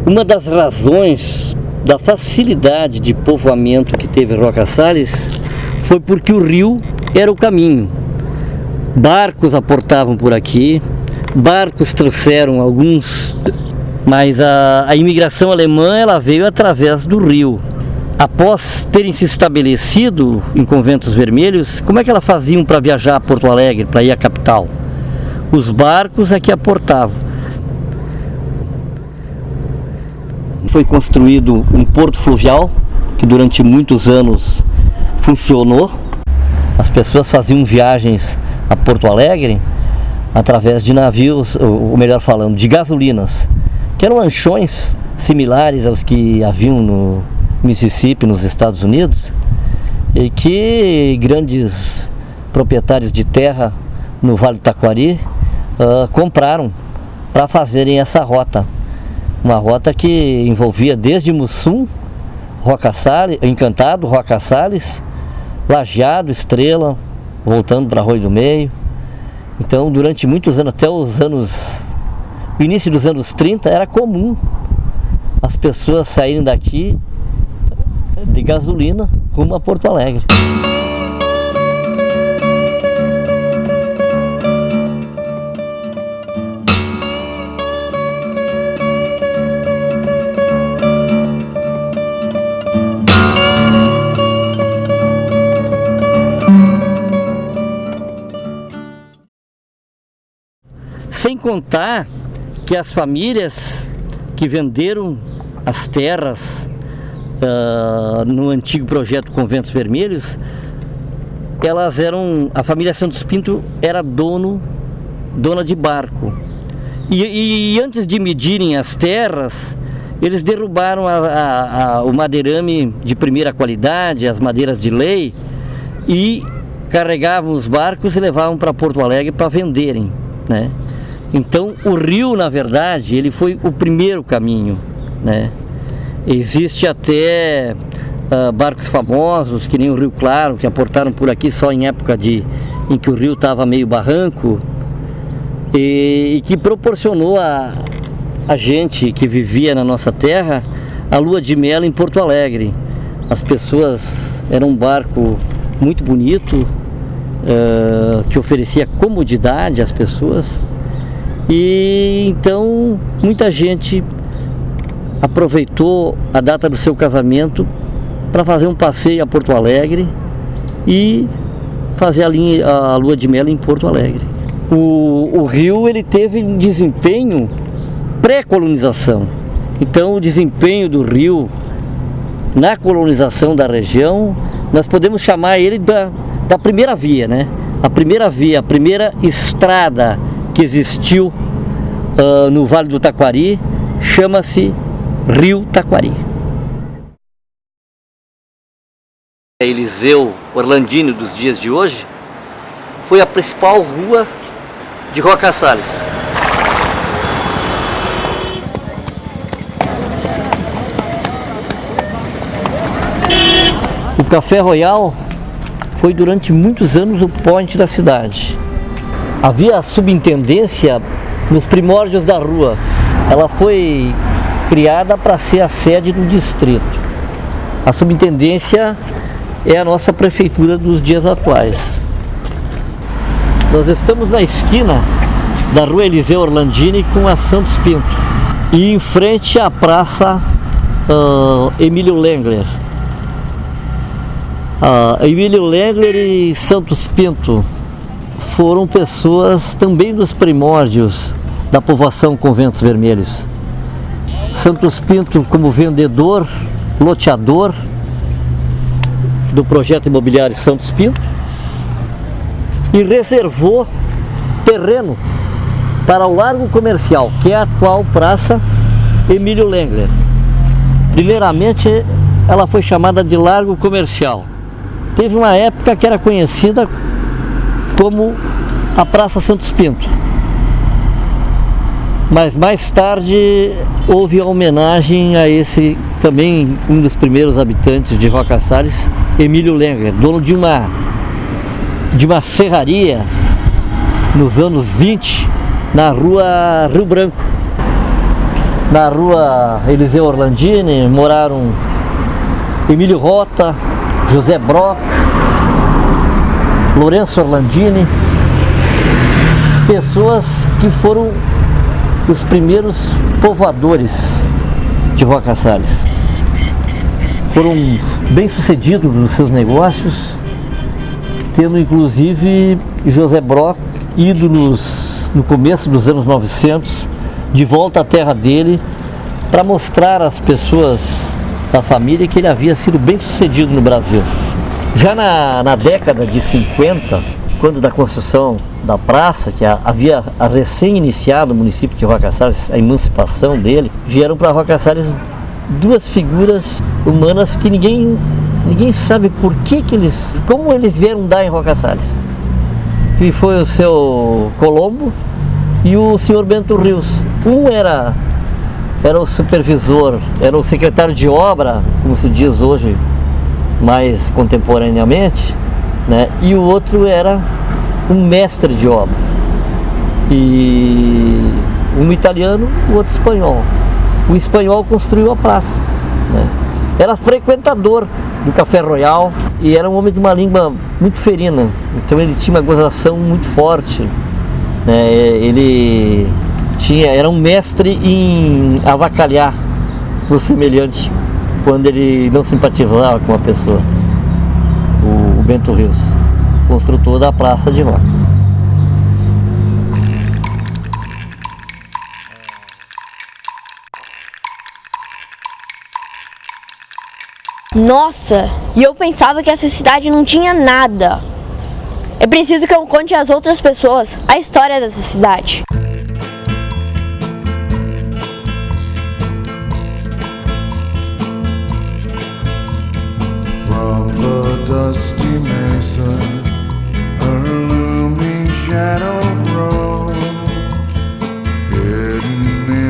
Uma das razões da facilidade de povoamento que teve Roca Salles foi porque o rio era o caminho. Barcos aportavam por aqui, barcos trouxeram alguns, mas a imigração alemã ela veio através do rio. Após terem se estabelecido em Conventos Vermelhos, como é que elas faziam para viajar a Porto Alegre, para ir à capital? Os barcos é que aportavam. Foi construído um porto fluvial, que durante muitos anos funcionou. As pessoas faziam viagens a Porto Alegre através de navios, ou melhor falando, de gasolinas, que eram lanchões similares aos que haviam no Mississippi, nos Estados Unidos, e que grandes proprietários de terra no Vale do Taquari compraram para fazerem essa rota. Uma rota que envolvia desde Mussum, Roca Salles, Encantado, Roca Salles, Lajeado, Estrela, voltando para Arroio do Meio. Então, durante muitos anos, até o início dos anos 30, era comum as pessoas saírem daqui de gasolina rumo a Porto Alegre. Sem contar que as famílias que venderam as terras no antigo projeto Conventos Vermelhos, a família Santos Pinto era dona de barco. E antes de medirem as terras, eles derrubaram o madeirame de primeira qualidade, as madeiras de lei, e carregavam os barcos e levavam para Porto Alegre para venderem, né? Então o rio, na verdade, ele foi o primeiro caminho, né? Existe até barcos famosos, que nem o Rio Claro, que aportaram por aqui só em época em que o rio estava meio barranco, e que proporcionou a gente que vivia na nossa terra a lua de mel em Porto Alegre. As pessoas, era um barco muito bonito, que oferecia comodidade às pessoas. E então muita gente aproveitou a data do seu casamento para fazer um passeio a Porto Alegre e fazer a lua de mel em Porto Alegre. O rio ele teve um desempenho pré-colonização. Então o desempenho do rio na colonização da região, nós podemos chamar ele da primeira via, né? A primeira via, a primeira estrada que existiu no Vale do Taquari, chama-se Rio Taquari. Eliseu Orlandini dos dias de hoje foi a principal rua de Roca Salles. O Café Royal foi durante muitos anos o point da cidade. Havia a subintendência nos primórdios da rua. Ela foi criada para ser a sede do distrito. A subintendência é a nossa prefeitura dos dias atuais. Nós estamos na esquina da rua Eliseu Orlandini com a Santos Pinto e em frente à praça Emílio Lengler. Emílio Lengler e Santos Pinto foram pessoas também dos primórdios da povoação Conventos Vermelhos. Santos Pinto como vendedor, loteador do projeto imobiliário Santos Pinto, e reservou terreno para o Largo Comercial, que é a atual praça Emílio Lengler. Primeiramente ela foi chamada de Largo Comercial. Teve uma época que era conhecida como a Praça Santos Pinto, mas mais tarde houve a homenagem a esse também um dos primeiros habitantes de Roca Salles, Emílio Lengler, dono de uma serraria nos anos 20 na rua Rio Branco. Na rua Eliseu Orlandini moraram Emílio Rota, José Brock, Lourenço Orlandini, pessoas que foram os primeiros povoadores de Roca Salles. Foram bem sucedidos nos seus negócios, tendo inclusive José Brock ido no começo dos anos 900 de volta à terra dele para mostrar às pessoas da família que ele havia sido bem sucedido no Brasil. Já na década de 50, quando da construção da praça, que havia recém-iniciado o município de Roca Salles, a emancipação dele, vieram para Roca Salles duas figuras humanas que ninguém sabe por que como eles vieram dar em Roca Salles. Que foi o seu Colombo e o senhor Bento Rios. Um era o supervisor, era o secretário de obra, como se diz hoje, mais contemporaneamente, né? E o outro era um mestre de obras. E um italiano, o outro espanhol. O espanhol construiu a praça, né? Era frequentador do Café Royal e era um homem de uma língua muito ferina. Então ele tinha uma gozação muito forte, né? Ele era um mestre em avacalhar o semelhante quando ele não simpatizava com a pessoa. O Bento Rios, construtor da Praça de Roca. Nossa, e eu pensava que essa cidade não tinha nada. É preciso que eu conte às outras pessoas a história dessa cidade. From the dusty mesa, a looming shadow grows, hidden in